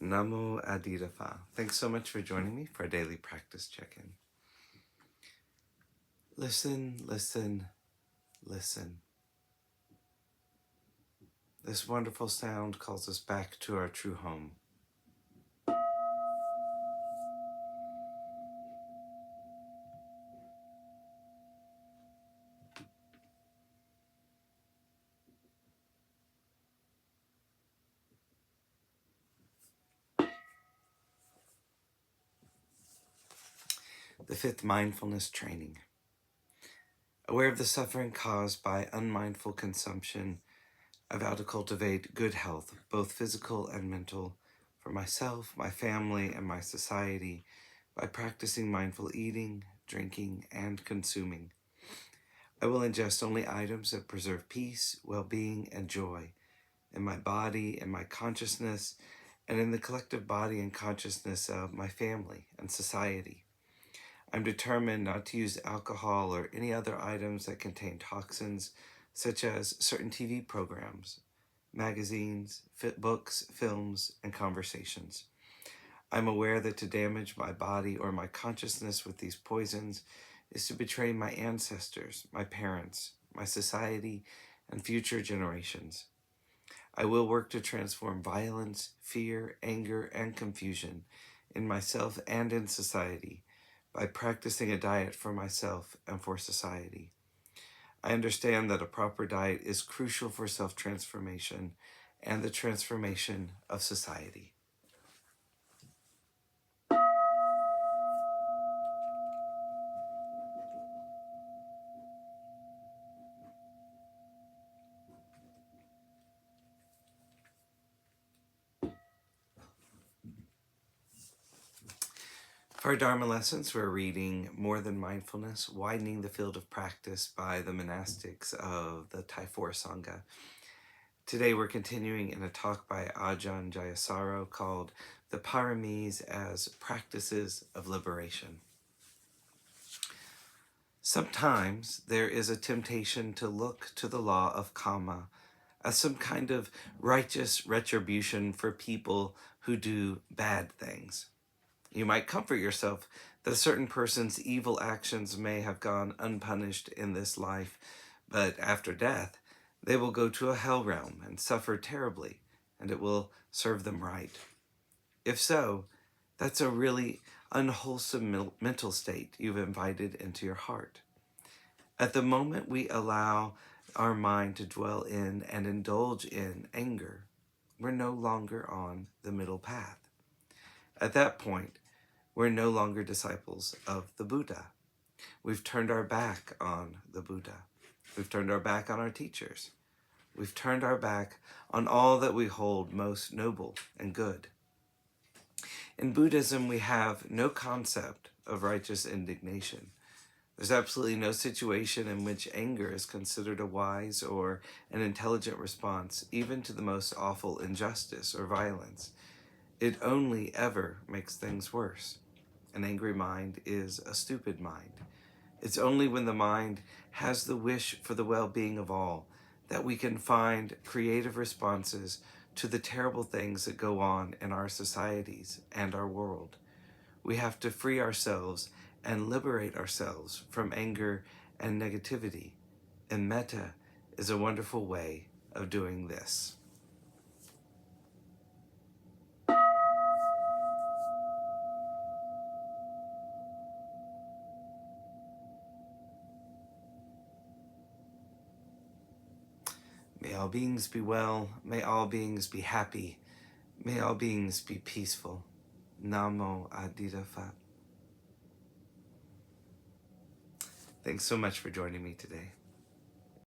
Namo Phat. Thanks so much for joining me for a daily practice check-in. Listen, listen, listen. This wonderful sound calls us back to our true home. The fifth mindfulness training. Aware of the suffering caused by unmindful consumption, I vow to cultivate good health, both physical and mental, for myself, my family, and my society by practicing mindful eating, drinking, and consuming. I will ingest only items that preserve peace, well-being, and joy in my body, in my consciousness, and in the collective body and consciousness of my family and society. I'm determined not to use alcohol or any other items that contain toxins, such as certain TV programs, magazines, books, films, and conversations. I'm aware that to damage my body or my consciousness with these poisons is to betray my ancestors, my parents, my society, and future generations. I will work to transform violence, fear, anger, and confusion in myself and in society by practicing a diet for myself and for society. I understand that a proper diet is crucial for self-transformation and the transformation of society. For our Dharma lessons, we're reading More Than Mindfulness, Widening the Field of Practice by the Monastics of the Taifor Sangha. Today we're continuing in a talk by Ajahn Jayasaro called The Paramis as Practices of Liberation. Sometimes there is a temptation to look to the law of karma as some kind of righteous retribution for people who do bad things. You might comfort yourself that a certain person's evil actions may have gone unpunished in this life, but after death, they will go to a hell realm and suffer terribly, and it will serve them right. If so, that's a really unwholesome mental state you've invited into your heart. At the moment we allow our mind to dwell in and indulge in anger, we're no longer on the middle path. At that point, we're no longer disciples of the Buddha. We've turned our back on the Buddha. We've turned our back on our teachers. We've turned our back on all that we hold most noble and good. In Buddhism, we have no concept of righteous indignation. There's absolutely no situation in which anger is considered a wise or an intelligent response, even to the most awful injustice or violence. It only ever makes things worse. An angry mind is a stupid mind. It's only when the mind has the wish for the well-being of all that we can find creative responses to the terrible things that go on in our societies and our world. We have to free ourselves and liberate ourselves from anger and negativity. And metta is a wonderful way of doing this. May all beings be well. May all beings be happy. May all beings be peaceful. Namo Phat. Thanks so much for joining me today.